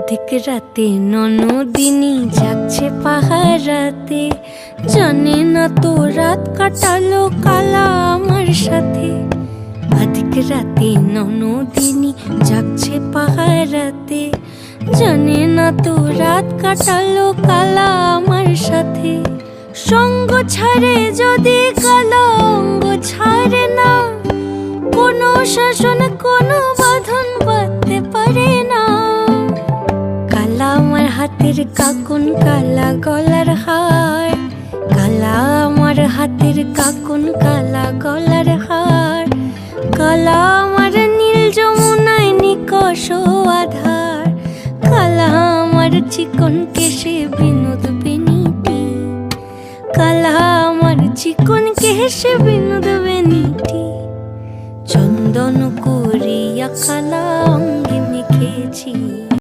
অধিক রাতে ননদিনী যাচ্ছে পাহারাতে, জানে না তো রাত কাটালো কালা আমার সাথে। অধিক রাতে ননদিনী যাচ্ছে পাহারাতে, জানে না তো রাত কাটালো কালা আমার সাথে। সঙ্গ ছাড়ে যদি কালা অঙ্গ ছাড়ে না, কোনো শাসন কোনো বাঁধন বাঁধতে পারে না। কালা আমার হাতের কাকুন কালা গলার হার, কালা আমার হাতের কাকুন কালা গলার হার। কালা আমার নীল যমুনায় নিকষ আধার, কালা আমার চিকন কেশে বিনোদ বেনিটি, কালা আমার চিকন কেশে বিনোদ বেনিটি। চন্দন করিয়া কালা অঙ্গে মেখেছি।